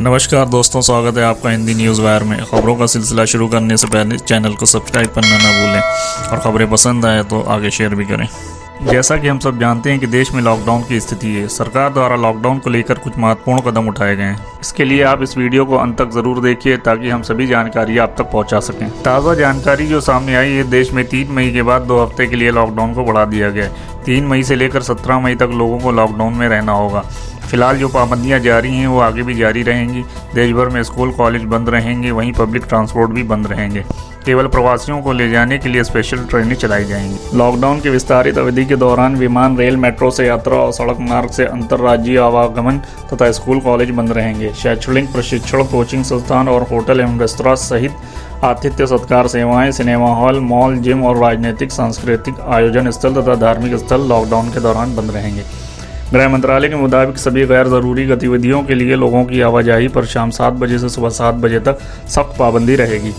नमस्कार दोस्तों, स्वागत है आपका हिंदी न्यूज़ वायर में। खबरों का सिलसिला शुरू करने से पहले चैनल को सब्सक्राइब करना ना भूलें और ख़बरें पसंद आए तो आगे शेयर भी करें। जैसा कि हम सब जानते हैं कि देश में लॉकडाउन की स्थिति है। सरकार द्वारा लॉकडाउन को लेकर कुछ महत्वपूर्ण कदम उठाए गए हैं। इसके लिए आप इस वीडियो को अंत तक ज़रूर देखिए ताकि हम सभी जानकारी आप तक पहुंचा सकें। ताज़ा जानकारी जो सामने आई है, देश में 3 मई के बाद 2 हफ्ते के लिए लॉकडाउन को बढ़ा दिया गया है। 3 मई से लेकर 17 मई तक लोगों को लॉकडाउन में रहना होगा। फिलहाल जो पाबंदियां जारी हैं वो आगे भी जारी रहेंगी। देश भर में स्कूल कॉलेज बंद रहेंगे, वहीं पब्लिक ट्रांसपोर्ट भी बंद रहेंगे। केवल प्रवासियों को ले जाने के लिए स्पेशल ट्रेनें चलाई जाएंगी। लॉकडाउन की विस्तारित अवधि के दौरान विमान, रेल, मेट्रो से यात्रा और सड़क मार्ग से अंतर्राज्यीय आवागमन तथा स्कूल कॉलेज बंद रहेंगे। शैक्षणिक प्रशिक्षण, कोचिंग संस्थान और होटल एवं रेस्तरां सहित आतिथ्य सत्कार सेवाएं, सिनेमा हॉल, मॉल, जिम और राजनीतिक, सांस्कृतिक आयोजन स्थल तथा धार्मिक स्थल लॉकडाउन के दौरान बंद रहेंगे। गृह मंत्रालय के मुताबिक सभी गैर ज़रूरी गतिविधियों के लिए लोगों की आवाजाही पर शाम 7 बजे से सुबह 7 बजे तक सख्त पाबंदी रहेगी।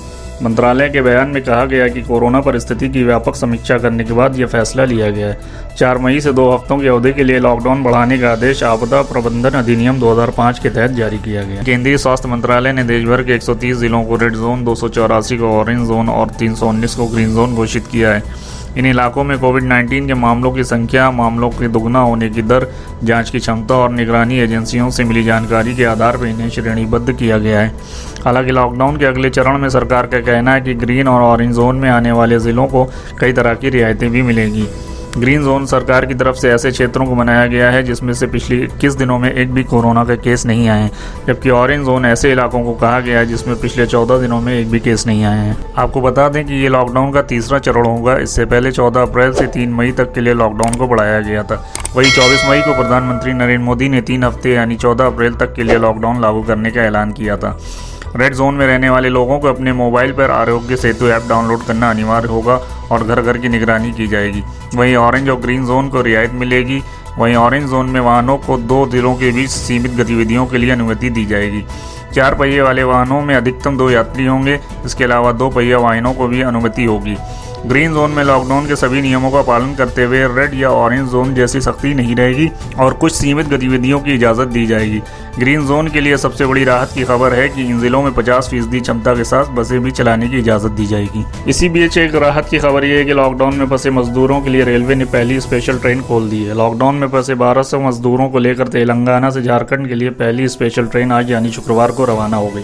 मंत्रालय के बयान में कहा गया कि कोरोना परिस्थिति की व्यापक समीक्षा करने के बाद यह फैसला लिया गया है। 4 मई से 2 हफ्तों की अवधि के लिए लॉकडाउन बढ़ाने का आदेश आपदा प्रबंधन अधिनियम 2005 के तहत जारी किया गया। केंद्रीय स्वास्थ्य मंत्रालय ने देश भर के 130 जिलों को रेड जोन, 284 को ऑरेंज जोन और 319 को ग्रीन जोन घोषित किया है। इन इलाकों में कोविड-19 के मामलों की संख्या, मामलों के दुगना होने की दर, जांच की क्षमता और निगरानी एजेंसियों से मिली जानकारी के आधार पर इन्हें श्रेणीबद्ध किया गया है। हालांकि लॉकडाउन के अगले चरण में सरकार का कहना है कि ग्रीन और ऑरेंज जोन में आने वाले ज़िलों को कई तरह की रियायतें भी मिलेंगी। ग्रीन जोन सरकार की तरफ से ऐसे क्षेत्रों को बनाया गया है जिसमें से पिछले 21 दिनों में एक भी कोरोना के केस नहीं आए हैं, जबकि ऑरेंज जोन ऐसे इलाकों को कहा गया है जिसमें पिछले 14 दिनों में एक भी केस नहीं आए हैं। आपको बता दें कि ये लॉकडाउन का तीसरा चरण होगा। इससे पहले 14 अप्रैल से 3 मई तक के लिए लॉकडाउन को बढ़ाया गया था। वहीं 24 मई को प्रधानमंत्री नरेंद्र मोदी ने 3 हफ्ते यानी 14 अप्रैल तक के लिए लॉकडाउन लागू करने का ऐलान किया था। रेड जोन में रहने वाले लोगों को अपने मोबाइल पर आरोग्य सेतु ऐप डाउनलोड करना अनिवार्य होगा और घर घर की निगरानी की जाएगी। वहीं ऑरेंज और ग्रीन जोन को रियायत मिलेगी। वहीं ऑरेंज जोन में वाहनों को 2 जिलों के बीच सीमित गतिविधियों के लिए अनुमति दी जाएगी। 4 पहिए वाले वाहनों में अधिकतम 2 यात्री होंगे। इसके अलावा 2 पहिया वाहनों को भी अनुमति होगी। ग्रीन जोन में लॉकडाउन के सभी नियमों का पालन करते हुए रेड या ऑरेंज जोन जैसी सख्ती नहीं रहेगी और कुछ सीमित गतिविधियों की इजाज़त दी जाएगी। ग्रीन जोन के लिए सबसे बड़ी राहत की खबर है कि इन जिलों में 50% क्षमता के साथ बसें भी चलाने की इजाज़त दी जाएगी। इसी बीच एक राहत की खबर यह है कि लॉकडाउन में फंसे मजदूरों के लिए रेलवे ने पहली स्पेशल ट्रेन खोल दी है। लॉकडाउन में फंसे 1200 मजदूरों को लेकर तेलंगाना से झारखंड के लिए पहली स्पेशल ट्रेन आज यानी शुक्रवार को रवाना हो गई।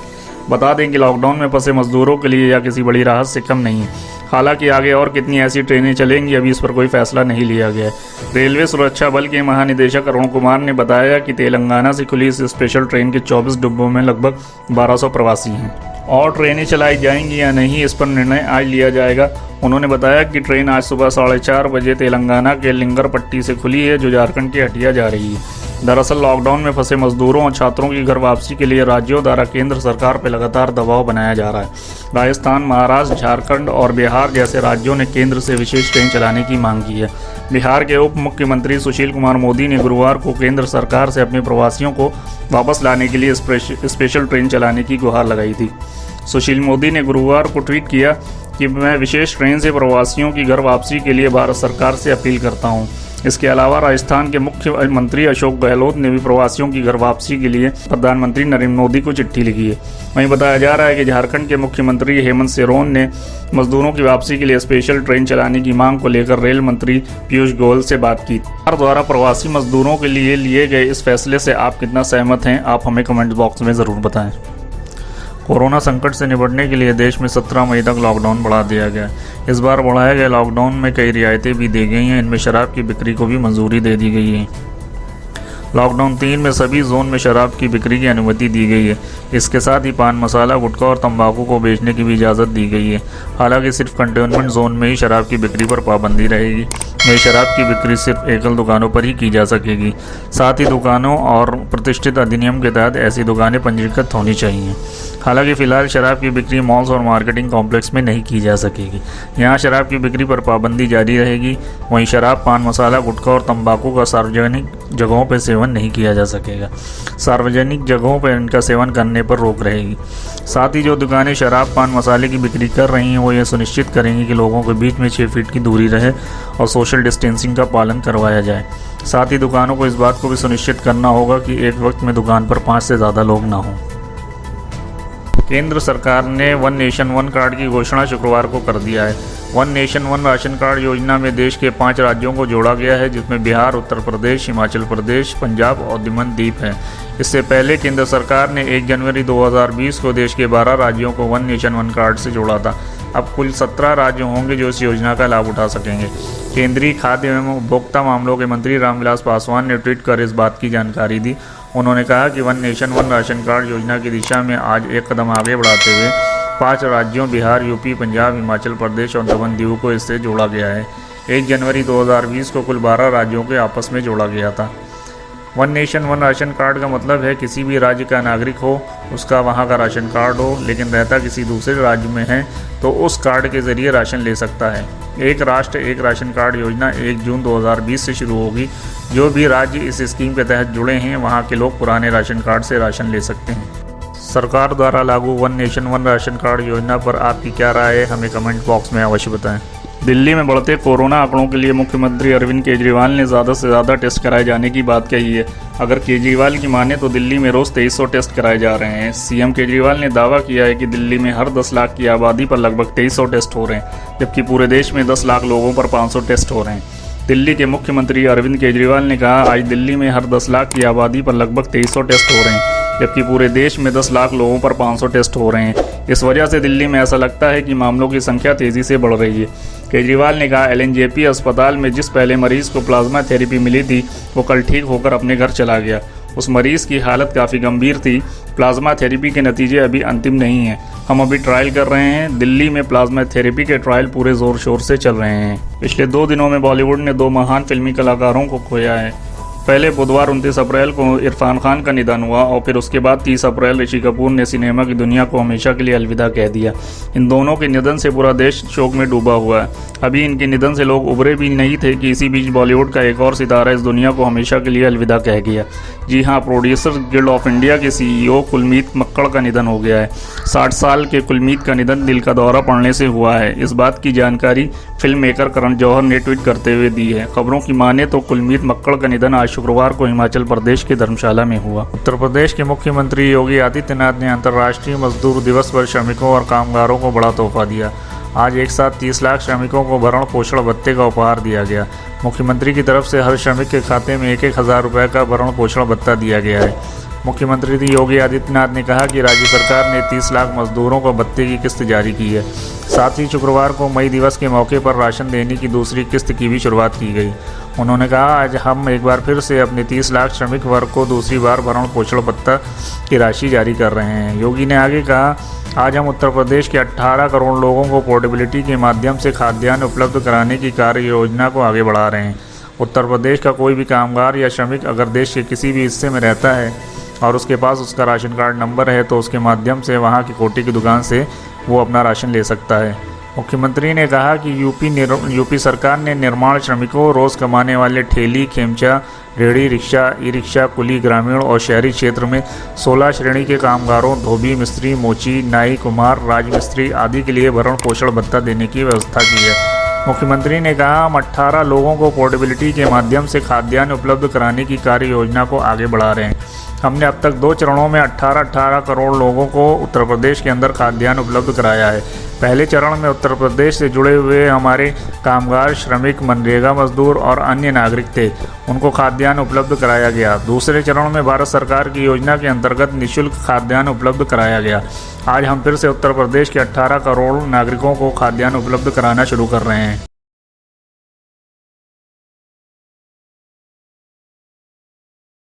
बता दें कि लॉकडाउन में फंसे मजदूरों के लिए यह किसी बड़ी राहत से कम नहीं है। हालांकि आगे और कितनी ऐसी ट्रेनें चलेंगी अभी इस पर कोई फैसला नहीं लिया गया है। रेलवे सुरक्षा बल के महानिदेशक अरुण कुमार ने बताया कि तेलंगाना से खुली इस स्पेशल ट्रेन के 24 डिब्बों में लगभग 1200 प्रवासी हैं और ट्रेनें चलाई जाएंगी या नहीं इस पर निर्णय आज लिया जाएगा। उन्होंने बताया कि ट्रेन आज सुबह 4:30 बजे तेलंगाना के लिंगरपट्टी से खुली है जो झारखंड के हटिया जा रही है। दरअसल लॉकडाउन में फंसे मजदूरों और छात्रों की घर वापसी के लिए राज्यों द्वारा केंद्र सरकार पर लगातार दबाव बनाया जा रहा है। राजस्थान, महाराष्ट्र, झारखंड और बिहार जैसे राज्यों ने केंद्र से विशेष ट्रेन चलाने की मांग की है। बिहार के उप मुख्यमंत्री सुशील कुमार मोदी ने गुरुवार को केंद्र सरकार से अपने प्रवासियों को वापस लाने के लिए स्पेशल ट्रेन चलाने की गुहार लगाई थी। सुशील मोदी ने गुरुवार को ट्वीट किया कि मैं विशेष ट्रेन से प्रवासियों की घर वापसी के लिए भारत सरकार से अपील करता हूं। इसके अलावा राजस्थान के मुख्यमंत्री अशोक गहलोत ने भी प्रवासियों की घर वापसी के लिए प्रधानमंत्री नरेंद्र मोदी को चिट्ठी लिखी है। वहीं बताया जा रहा है कि झारखंड के मुख्यमंत्री हेमंत सोरेन ने मजदूरों की वापसी के लिए स्पेशल ट्रेन चलाने की मांग को लेकर रेल मंत्री पीयूष गोयल से बात की। सरकार द्वारा प्रवासी मजदूरों के लिए गए इस फैसले से आप कितना सहमत हैं, आप हमें कमेंट बॉक्स में ज़रूर बताएं। कोरोना संकट से निपटने के लिए देश में 17 मई तक लॉकडाउन बढ़ा दिया गया। इस बार बढ़ाए गए लॉकडाउन में कई रियायतें भी दी गई हैं। इनमें शराब की बिक्री को भी मंजूरी दे दी गई है। लॉकडाउन 3 में सभी जोन में शराब की बिक्री की अनुमति दी गई है। इसके साथ ही पान मसाला, गुटखा और तंबाकू को बेचने की भी इजाज़त दी गई है। हालांकि सिर्फ कंटेनमेंट जोन में ही शराब की बिक्री पर पाबंदी रहेगी। नई शराब की बिक्री सिर्फ एकल दुकानों पर ही की जा सकेगी। साथ ही दुकानों और प्रतिष्ठित अधिनियम के तहत ऐसी दुकानें पंजीकृत होनी चाहिए। हालांकि फिलहाल शराब की बिक्री मॉल्स और मार्केटिंग कॉम्प्लेक्स में नहीं की जा सकेगी। यहाँ शराब की बिक्री पर पाबंदी जारी रहेगी। वहीं शराब, पान मसाला, गुटखा और तंबाकू का सार्वजनिक जगहों पर सेवन नहीं किया जा सकेगा। सार्वजनिक जगहों पर इनका सेवन करने पर रोक रहेगी। साथ ही जो दुकानें शराब, पान मसाले की बिक्री कर रही हैं वो ये सुनिश्चित करेंगी कि लोगों के बीच में 6 फीट की दूरी रहे और सोशल डिस्टेंसिंग का पालन करवाया जाए। साथ ही दुकानों को इस बात को भी सुनिश्चित करना होगा कि एक वक्त में दुकान पर 5 से ज़्यादा लोग ना हों। केंद्र सरकार ने वन नेशन वन कार्ड की घोषणा शुक्रवार को कर दिया है। One nation one ration card योजना में देश के 5 राज्यों को जोड़ा गया है, जिसमें बिहार, उत्तर प्रदेश, हिमाचल प्रदेश, पंजाब और दमन दीव है। इससे पहले केंद्र सरकार ने 1 जनवरी 2020 को देश के 12 राज्यों को वन नेशन वन कार्ड से जोड़ा था। अब कुल 17 राज्य होंगे जो इस योजना का लाभ उठा सकेंगे। केंद्रीय खाद्य एवं उपभोक्ता मामलों के मंत्री रामविलास पासवान ने ट्वीट कर इस बात की जानकारी दी। उन्होंने कहा कि one nation one ration card योजना की दिशा में आज एक कदम आगे बढ़ाते हुए 5 राज्यों बिहार, यूपी, पंजाब, हिमाचल प्रदेश और दमन दीव को इससे जोड़ा गया है। 1 जनवरी 2020 को कुल 12 राज्यों के आपस में जोड़ा गया था। One nation one ration card का मतलब है किसी भी राज्य का नागरिक हो, उसका वहाँ का राशन कार्ड हो, लेकिन रहता किसी दूसरे राज्य में है तो उस कार्ड के ज़रिए राशन ले सकता है। एक राष्ट्र एक राशन कार्ड योजना 1 जून 2020 से शुरू होगी। जो भी राज्य इस स्कीम के तहत जुड़े हैं वहाँ के लोग पुराने राशन कार्ड से राशन ले सकते हैं। सरकार द्वारा लागू one nation one ration card योजना पर आपकी क्या राय है, हमें कमेंट बॉक्स में अवश्य बताएं। दिल्ली में बढ़ते कोरोना आंकड़ों के लिए मुख्यमंत्री अरविंद केजरीवाल ने ज़्यादा से ज़्यादा टेस्ट कराए जाने की बात कही है। अगर केजरीवाल की माने तो दिल्ली में रोज़ 2300 टेस्ट कराए जा रहे हैं। सीएम केजरीवाल ने दावा किया है कि दिल्ली में हर 10 लाख की आबादी पर लगभग 2300 टेस्ट हो रहे हैं, जबकि पूरे देश में 10 लाख लोगों पर 500 टेस्ट हो रहे हैं। दिल्ली के मुख्यमंत्री अरविंद केजरीवाल ने कहा, आज दिल्ली में हर 10 लाख की आबादी पर लगभग 2300 टेस्ट हो रहे हैं, जबकि पूरे देश में 10 लाख लोगों पर 500 टेस्ट हो रहे हैं। इस वजह से दिल्ली में ऐसा लगता है कि मामलों की संख्या तेज़ी से बढ़ रही है। केजरीवाल ने कहा, एलएनजेपी अस्पताल में जिस पहले मरीज को प्लाज्मा थेरेपी मिली थी वो कल ठीक होकर अपने घर चला गया। उस मरीज की हालत काफ़ी गंभीर थी। प्लाज्मा थेरेपी के नतीजे अभी अंतिम नहीं हैं। हम अभी ट्रायल कर रहे हैं। दिल्ली में प्लाज्मा थेरेपी के ट्रायल पूरे ज़ोर शोर से चल रहे हैं। पिछले 2 दिनों में बॉलीवुड ने 2 महान फिल्मी कलाकारों को खोया है। पहले बुधवार 29 अप्रैल को इरफान खान का निधन हुआ और फिर उसके बाद 30 अप्रैल ऋषि कपूर ने सिनेमा की दुनिया को हमेशा के लिए अलविदा कह दिया। इन दोनों के निधन से पूरा देश शोक में डूबा हुआ है। अभी इनके निधन से लोग उभरे भी नहीं थे कि इसी बीच बॉलीवुड का एक और सितारा इस दुनिया को हमेशा के लिए अलविदा कह गया। जी हाँ, प्रोड्यूसर्स गिल्ड ऑफ इंडिया के CEO कुलमीत मक्कड़ का निधन हो गया है। 60 साल के कुलमीत का निधन दिल का दौरा पड़ने से हुआ है। इस बात की जानकारी फिल्म मेकर करण जौहर ने ट्वीट करते हुए दी है। खबरों की माने तो कुलमीत मक्कड़ का निधन आज शुक्रवार को हिमाचल प्रदेश के धर्मशाला में हुआ। उत्तर प्रदेश के मुख्यमंत्री योगी आदित्यनाथ ने अंतर्राष्ट्रीय मजदूर दिवस पर श्रमिकों और कामगारों को बड़ा तोहफा दिया। आज एक साथ 30 लाख श्रमिकों को भरण पोषण भत्ते का उपहार दिया गया। मुख्यमंत्री की तरफ से हर श्रमिक के खाते में 1-1 हज़ार रुपये का भरण पोषण भत्ता दिया गया है। मुख्यमंत्री योगी आदित्यनाथ ने कहा कि राज्य सरकार ने 30 लाख मजदूरों को भत्ते की किस्त जारी की है। साथ ही शुक्रवार को मई दिवस के मौके पर राशन देने की दूसरी किस्त की भी शुरुआत की गई। उन्होंने कहा, आज हम एक बार फिर से अपने 30 लाख श्रमिक वर्ग को दूसरी बार भरण पोषण भत्ता की राशि जारी कर रहे हैं। योगी ने आगे कहा, आज हम उत्तर प्रदेश के 18 करोड़ लोगों को पोर्टेबिलिटी के माध्यम से खाद्यान्न उपलब्ध कराने की कार्य योजना को आगे बढ़ा रहे हैं। उत्तर प्रदेश का कोई भी कामगार या श्रमिक अगर देश के किसी भी हिस्से में रहता है और उसके पास उसका राशन कार्ड नंबर है तो उसके माध्यम से वहाँ की कोटी की दुकान से वो अपना राशन ले सकता है। मुख्यमंत्री ने कहा कि यूपी सरकार ने निर्माण श्रमिकों, रोज़ कमाने वाले ठेली, खेमचा, रेहड़ी, रिक्शा, ई रिक्शा, कुली, ग्रामीण और शहरी क्षेत्र में 16 श्रेणी के कामगारों, धोबी, मिस्त्री, मोची, नाई, कुम्हार, राजमिस्त्री आदि के लिए भरण पोषण भत्ता देने की व्यवस्था की है। मुख्यमंत्री ने कहा, हम 18 लोगों को पोर्टेबिलिटी के माध्यम से खाद्यान्न उपलब्ध कराने की कार्य योजना को आगे बढ़ा रहे हैं। हमने अब तक 2 चरणों में 18 करोड़ लोगों को उत्तर प्रदेश के अंदर खाद्यान्न उपलब्ध कराया है। पहले चरण में उत्तर प्रदेश से जुड़े हुए हमारे कामगार, श्रमिक, मनरेगा मजदूर और अन्य नागरिक थे, उनको खाद्यान्न उपलब्ध कराया गया। दूसरे चरण में भारत सरकार की योजना के अंतर्गत निःशुल्क खाद्यान्न उपलब्ध कराया गया। आज हम फिर से उत्तर प्रदेश के 18 करोड़ नागरिकों को खाद्यान्न उपलब्ध कराना शुरू कर रहे हैं।